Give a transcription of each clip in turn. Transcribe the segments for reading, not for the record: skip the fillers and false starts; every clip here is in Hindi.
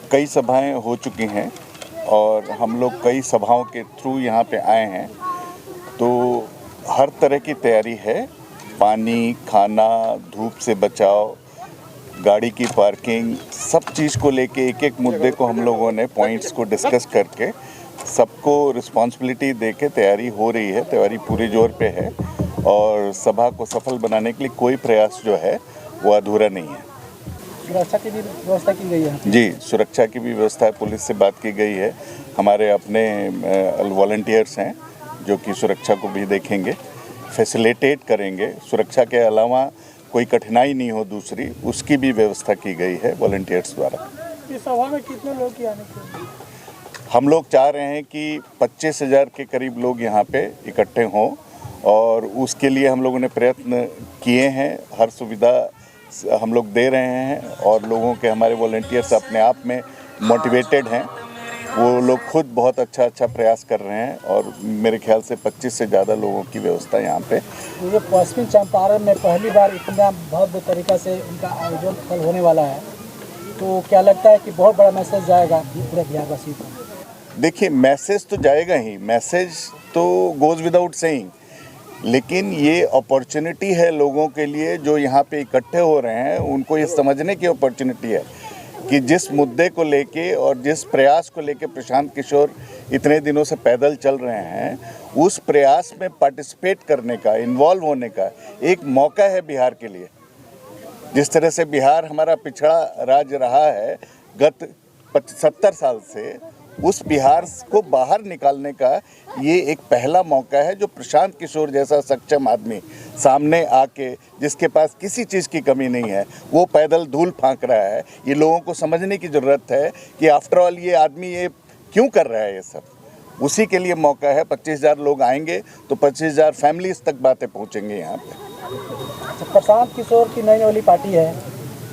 कई सभाएं हो चुकी हैं और हम लोग कई सभाओं के थ्रू यहाँ पे आए हैं, तो हर तरह की तैयारी है। पानी, खाना, धूप से बचाव, गाड़ी की पार्किंग, सब चीज़ को लेके एक एक मुद्दे को हम लोगों ने पॉइंट्स को डिस्कस करके सबको रिस्पॉन्सिबिलिटी दे के तैयारी हो रही है। तैयारी पूरे जोर पे है और सभा को सफल बनाने के लिए कोई प्रयास जो है वो अधूरा नहीं है। सुरक्षा की भी व्यवस्था की गई है? जी, सुरक्षा की भी व्यवस्था है। पुलिस से बात की गई है। हमारे अपने वॉलंटियर्स हैं जो कि सुरक्षा को भी देखेंगे, फैसिलिटेट करेंगे। सुरक्षा के अलावा कोई कठिनाई नहीं हो दूसरी, उसकी भी व्यवस्था की गई है वॉलंटियर्स द्वारा। इस सभा में कितने लोग आने के? हम लोग चाह रहे हैं कि 25,000 के करीब लोग यहाँ पे इकट्ठे हों और उसके लिए हम लोगों ने प्रयत्न किए हैं। हर सुविधा हम लोग दे रहे हैं और लोगों के हमारे वॉलंटियर्स अपने आप में मोटिवेटेड हैं। वो लोग खुद बहुत अच्छा प्रयास कर रहे हैं और मेरे ख्याल से 25 से ज़्यादा लोगों की व्यवस्था यहाँ पे। ये पश्चिमी चंपारण में पहली बार इतना भव्य तरीका से उनका आयोजन कल होने वाला है, तो क्या लगता है कि बहुत बड़ा मैसेज जाएगा पूरे बिहारवासी को? देखिए, मैसेज तो जाएगा ही, मैसेज तो गोज़ विदाउट सेइंग, लेकिन ये अपॉर्चुनिटी है लोगों के लिए जो यहाँ पे इकट्ठे हो रहे हैं। उनको ये समझने की अपॉर्चुनिटी है कि जिस मुद्दे को लेके और जिस प्रयास को लेके प्रशांत किशोर इतने दिनों से पैदल चल रहे हैं, उस प्रयास में पार्टिसिपेट करने का, इन्वॉल्व होने का एक मौका है बिहार के लिए। जिस तरह से बिहार हमारा पिछड़ा राज्य रहा है गत 70 साल से, उस बिहार को बाहर निकालने का ये एक पहला मौका है जो प्रशांत किशोर जैसा सक्षम आदमी सामने आके, जिसके पास किसी चीज़ की कमी नहीं है, वो पैदल धूल फांक रहा है। ये लोगों को समझने की ज़रूरत है कि आफ्टर ऑल ये आदमी ये क्यों कर रहा है ये सब। उसी के लिए मौका है। 25,000 लोग आएंगे तो 25,000 फैमिलीज तक बातें पहुँचेंगे यहाँ पे। प्रशांत किशोर की नई वाली पार्टी है,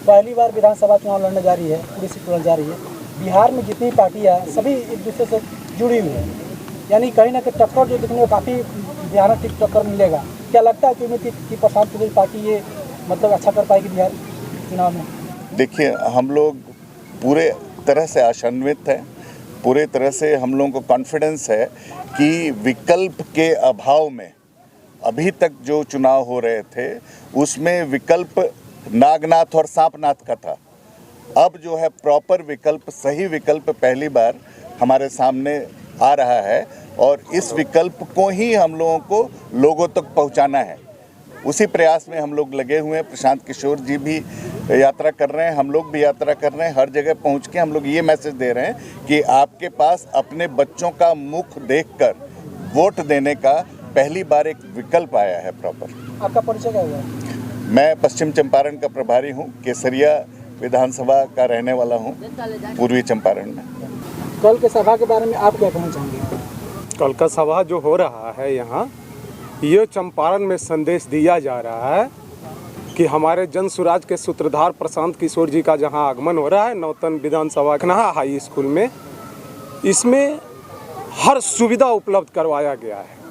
पहली बार विधानसभा चुनाव लड़ने जा रही है, पूरी सीट लड़ने जा रही है। बिहार में जितनी पार्टियाँ सभी एक दूसरे से जुड़ी हुई है, यानी कहीं ना कहीं टक्कर जो दिखने में काफ़ी भयानक टक्कर मिलेगा। क्या लगता है कि प्रशांत किशोर पार्टी ये मतलब अच्छा कर पाएगी बिहार चुनाव में? देखिए, हम लोग पूरे तरह से आशान्वित हैं, पूरे तरह से हम लोगों को कॉन्फिडेंस है कि विकल्प के अभाव में अभी तक जो चुनाव हो रहे थे उसमें विकल्प नागनाथ और सांपनाथ का था। अब जो है प्रॉपर विकल्प, सही विकल्प पहली बार हमारे सामने आ रहा है और इस विकल्प को ही हम लोगों को लोगों तक पहुंचाना है। उसी प्रयास में हम लोग लगे हुए हैं। प्रशांत किशोर जी भी यात्रा कर रहे हैं, हम लोग भी यात्रा कर रहे हैं। हर जगह पहुंच के हम लोग ये मैसेज दे रहे हैं कि आपके पास अपने बच्चों का मुख देखकर वोट देने का पहली बार एक विकल्प आया है प्रॉपर। आपका परिचय क्या हुआ? मैं पश्चिम चंपारण का प्रभारी हूँ, केसरिया विधानसभा का रहने वाला हूँ, पूर्वी चंपारण में। कल के सभा के बारे में आप क्या कहना चाहेंगे? कल का सभा जो हो रहा है यहाँ, ये चंपारण में संदेश दिया जा रहा है कि हमारे जन सुराज के सूत्रधार प्रशांत किशोर जी का जहाँ आगमन हो रहा है नौतन विधानसभा खनहा हाई स्कूल में, इसमें हर सुविधा उपलब्ध करवाया गया है,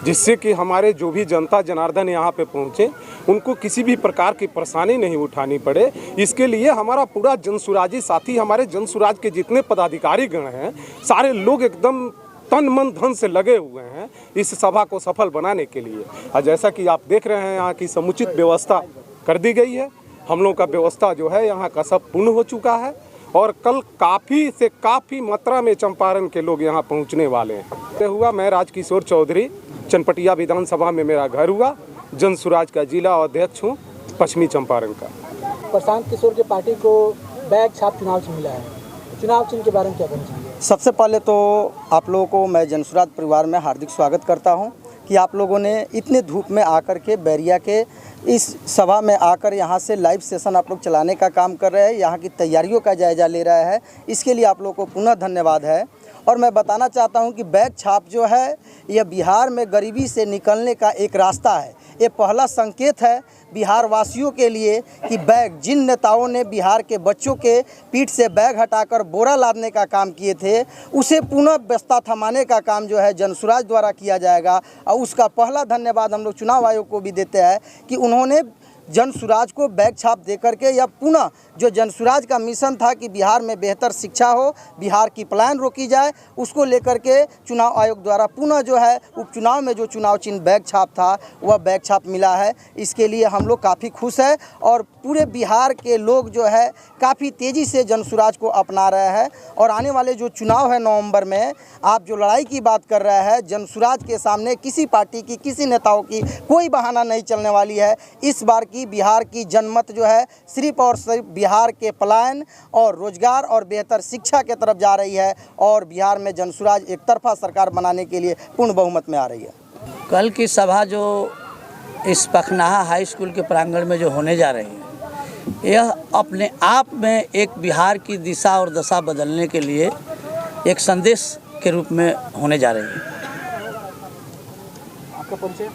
जिससे कि हमारे जो भी जनता जनार्दन यहाँ पे पहुँचे उनको किसी भी प्रकार की परेशानी नहीं उठानी पड़े। इसके लिए हमारा पूरा जनसुराजी साथी, हमारे जनसुराज के जितने पदाधिकारी गण हैं, सारे लोग एकदम तन मन धन से लगे हुए हैं इस सभा को सफल बनाने के लिए। और जैसा कि आप देख रहे हैं यहाँ की समुचित व्यवस्था कर दी गई है। हम लोग का व्यवस्था जो है यहाँ का सब पूर्ण हो चुका है और कल काफ़ी से काफ़ी मात्रा में चंपारण के लोग यहाँ पहुँचने वाले हैं। हुआ, मैं राजकिशोर चौधरी, चनपटिया विधानसभा में मेरा घर हुआ, जन सुराज का जिला अध्यक्ष हूँ पश्चिमी चंपारण का। प्रशांत किशोर की पार्टी को बैग छाप चुनाव चिन्ह मिला है, चुनाव चिन्ह के बारे में क्या कहना चाहिए? सबसे पहले तो आप लोगों को मैं जनसुराज परिवार में हार्दिक स्वागत करता हूं कि आप लोगों ने इतने धूप में आकर के बैरिया के इस सभा में आकर यहां से लाइव सेशन आप लोग चलाने का काम कर रहे हैं, यहां की तैयारियों का जायज़ा ले रहा है। इसके लिए आप लोगों को पुनः धन्यवाद है। और मैं बताना चाहता हूं कि बैग छाप जो है यह बिहार में गरीबी से निकलने का एक रास्ता है। ये पहला संकेत है बिहार वासियों के लिए कि बैग, जिन नेताओं ने बिहार के बच्चों के पीठ से बैग हटाकर बोरा लादने का काम किए थे, उसे पुनः बस्ता थमाने का काम जो है जनसुराज द्वारा किया जाएगा। और उसका पहला धन्यवाद हम लोग चुनाव आयोग को भी देते हैं कि उन्होंने जन सुराज को बैग छाप दे करके या पुनः जो जन सुराज का मिशन था कि बिहार में बेहतर शिक्षा हो, बिहार की पलायन रोकी जाए, उसको लेकर के चुनाव आयोग द्वारा पुनः जो है उपचुनाव में जो चुनाव चिन्ह बैग छाप था वह बैग छाप मिला है। इसके लिए हम लोग काफ़ी खुश हैं और पूरे बिहार के लोग जो है काफ़ी तेज़ी से जन सुराज को अपना रहे हैं। और आने वाले जो चुनाव है नवंबर में, आप जो लड़ाई की बात कर रहे हैं, जन सुराज के सामने किसी पार्टी की, किसी नेताओं की कोई बहाना नहीं चलने वाली है। इस बार की बिहार की जनमत जो है सिर्फ और सिर्फ बिहार के पलायन और रोजगार और बेहतर शिक्षा के तरफ जा रही है और बिहार में जन सुराज एक तरफा सरकार बनाने के लिए पूर्ण बहुमत में आ रही है। कल की सभा जो इस पखनाहा हाई स्कूल के प्रांगण में जो होने जा रही है, यह अपने आप में एक बिहार की दिशा और दशा बदलने के लिए एक संदेश के रूप में होने जा रही है। आपका परिचय?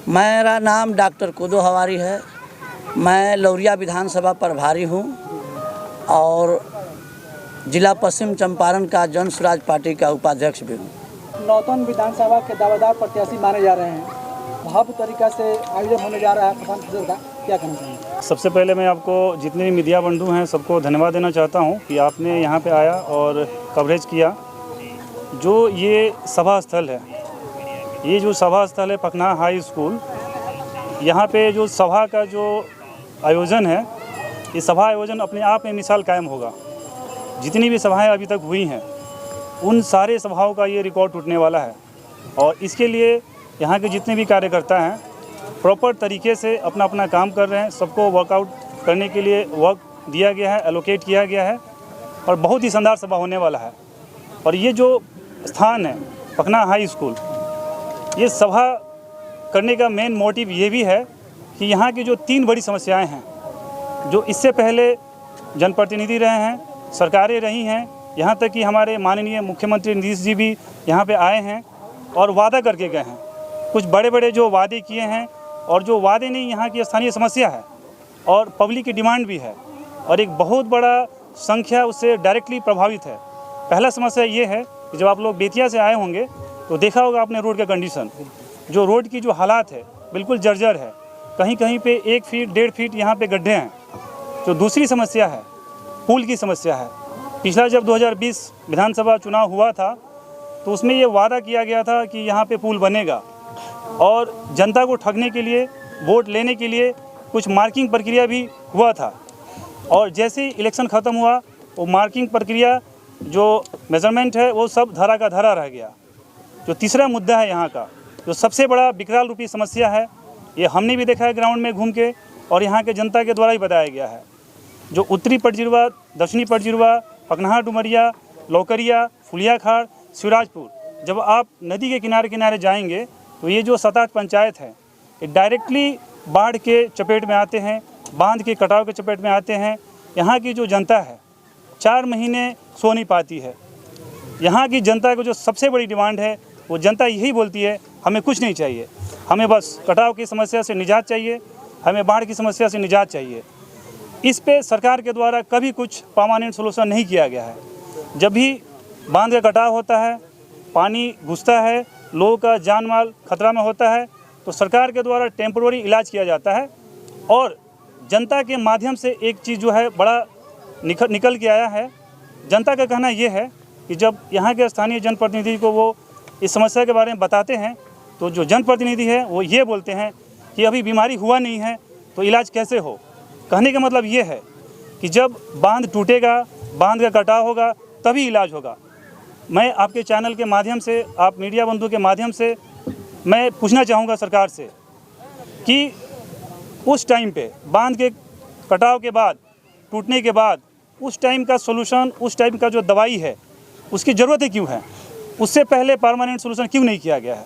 मेरा नाम डॉक्टर कोदो हवारी है। मैं लौरिया विधानसभा प्रभारी हूँ और जिला पश्चिम चंपारण का जन सुराज पार्टी का उपाध्यक्ष भी हूँ। नौतन विधानसभा के दावेदार प्रत्याशी माने जा रहे हैं, भव्य तरीका से आयोजन होने जा रहा है प्रशांत किशोर का, क्या कहना चाहेंगे? सबसे पहले मैं आपको जितने भी मीडिया बंधु हैं सबको धन्यवाद देना चाहता हूं कि आपने यहां पे आया और कवरेज किया। जो ये सभा स्थल है, ये जो सभा स्थल है पखनाहा हाई स्कूल, यहाँ पे जो सभा का जो आयोजन है, ये सभा आयोजन अपने आप में मिसाल कायम होगा। जितनी भी सभाएं अभी तक हुई हैं उन सारे सभाओं का ये रिकॉर्ड टूटने वाला है और इसके लिए यहाँ के जितने भी कार्यकर्ता हैं प्रॉपर तरीके से अपना अपना काम कर रहे हैं। सबको वर्कआउट करने के लिए वर्क दिया गया है, एलोकेट किया गया है और बहुत ही शानदार सभा होने वाला है। और ये जो स्थान है पखनाहा हाई स्कूल, ये सभा करने का मेन मोटिव ये भी है कि यहाँ की जो 3 बड़ी समस्याएं हैं, जो इससे पहले जनप्रतिनिधि रहे हैं, सरकारें रही हैं, यहाँ तक कि हमारे माननीय मुख्यमंत्री नीतीश जी भी यहाँ पे आए हैं और वादा करके गए हैं। कुछ बड़े बड़े जो वादे किए हैं और जो वादे नहीं, यहाँ की स्थानीय समस्या है और पब्लिक की डिमांड भी है और एक बहुत बड़ा संख्या उससे डायरेक्टली प्रभावित है। पहला समस्या ये है कि जब आप लोग बेतिया से आए होंगे तो देखा होगा आपने रोड का कंडीशन, जो रोड की जो हालात है बिल्कुल जर्जर है। कहीं कहीं पे 1 फीट 1.5 फीट यहाँ पे गड्ढे हैं। जो दूसरी समस्या है पुल की समस्या है। पिछला जब 2020 विधानसभा चुनाव हुआ था तो उसमें ये वादा किया गया था कि यहाँ पे पुल बनेगा और जनता को ठगने के लिए, वोट लेने के लिए कुछ मार्किंग प्रक्रिया भी हुआ था और जैसे ही इलेक्शन ख़त्म हुआ वो मार्किंग प्रक्रिया जो मेजरमेंट है वो सब धरा का धरा रह गया। जो तीसरा मुद्दा है यहाँ का, जो सबसे बड़ा विकराल रूपी समस्या है, ये हमने भी देखा है ग्राउंड में घूम के और यहाँ के जनता के द्वारा ही बताया गया है। जो उत्तरी पटजिरवा, दक्षिणी पटजिरवा, पखनाहा डुमरिया, लौकरिया, फुलियाखाड़, शिवराजपुर, जब आप नदी के किनारे किनारे जाएंगे तो ये जो 7-8 पंचायत हैं ये डायरेक्टली बाढ़ के चपेट में आते हैं, बांध के कटाव के चपेट में आते हैं। यहाँ की जो जनता है 4 महीने सो नहीं पाती है। यहाँ की जनता को जो सबसे बड़ी डिमांड है वो जनता यही बोलती है, हमें कुछ नहीं चाहिए, हमें बस कटाव की समस्या से निजात चाहिए, हमें बाढ़ की समस्या से निजात चाहिए। इस पे सरकार के द्वारा कभी कुछ परमानेंट सोल्यूशन नहीं किया गया है। जब भी बांध का कटाव होता है, पानी घुसता है, लोगों का जान माल खतरा में होता है तो सरकार के द्वारा टेम्पोररी इलाज किया जाता है और जनता के माध्यम से एक चीज़ जो है बड़ा निकल के आया है। जनता का कहना ये है कि जब यहाँ के स्थानीय जनप्रतिनिधि को वो इस समस्या के बारे में बताते हैं तो जो जनप्रतिनिधि है वो ये बोलते हैं कि अभी बीमारी हुआ नहीं है तो इलाज कैसे हो। कहने का मतलब ये है कि जब बांध टूटेगा, बांध का कटाव होगा तभी इलाज होगा। मैं आपके चैनल के माध्यम से, आप मीडिया बंधु के माध्यम से मैं पूछना चाहूँगा सरकार से कि उस टाइम पे बांध के कटाव के बाद, टूटने के बाद, उस टाइम का सोल्यूशन, उस टाइम का जो दवाई है उसकी ज़रूरतें क्यों है, उससे पहले परमानेंट सोल्यूशन क्यों नहीं किया गया है,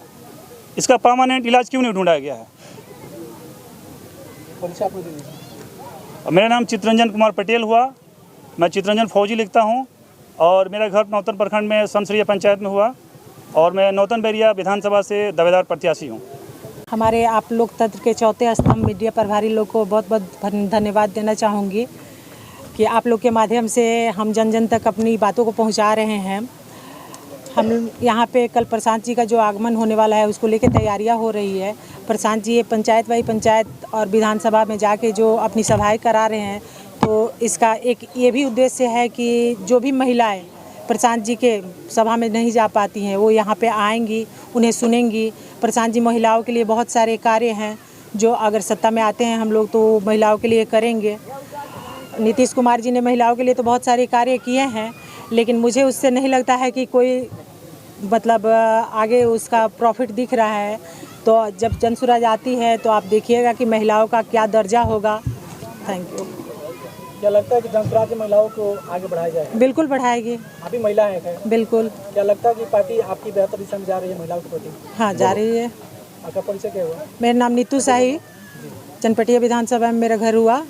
इसका परमानेंट इलाज क्यों नहीं ढूंढा गया है। मेरा नाम चित्रंजन कुमार पटेल हुआ, मैं चित्रंजन फौजी लिखता हूँ और मेरा घर नौतन प्रखंड में समसरिया पंचायत में हुआ और मैं नौतन बैरिया विधानसभा से दावेदार प्रत्याशी हूँ। हमारे आप लोकतंत्र के चौथे स्तंभ मीडिया प्रभारी लोग को बहुत बहुत धन्यवाद देना चाहूँगी कि आप लोग के माध्यम से हम जन जन तक अपनी बातों को पहुँचा रहे हैं। हम यहाँ पे कल प्रशांत जी का जो आगमन होने वाला है उसको लेकर तैयारियाँ हो रही है। प्रशांत जी ये पंचायत वाई पंचायत और विधानसभा में जाके जो अपनी सभाएं करा रहे हैं, तो इसका एक ये भी उद्देश्य है कि जो भी महिलाएं प्रशांत जी के सभा में नहीं जा पाती हैं वो यहाँ पे आएंगी, उन्हें सुनेंगी। प्रशांत जी महिलाओं के लिए बहुत सारे कार्य हैं जो अगर सत्ता में आते हैं हम लोग तो महिलाओं के लिए करेंगे। नीतीश कुमार जी ने महिलाओं के लिए तो बहुत सारे कार्य किए हैं, लेकिन मुझे उससे नहीं लगता है कि कोई मतलब आगे उसका प्रॉफिट दिख रहा है। तो जब जनसुराज आती है तो आप देखिएगा कि महिलाओं का क्या दर्जा होगा। Thank you. क्या लगता है कि जनसुराज महिलाओं को आगे बढ़ाया जाए? बिल्कुल बढ़ाएगी। आप भी महिला हैं? बिल्कुल। क्या लगता है कि पार्टी आपकी बेहतर दिशा में जा रही है महिलाओं के प्रति? हाँ, जा रही है। आपका परिचय क्या हुआ? मेरा नाम नीतू शाही, चनपटिया विधानसभा में मेरा घर हुआ।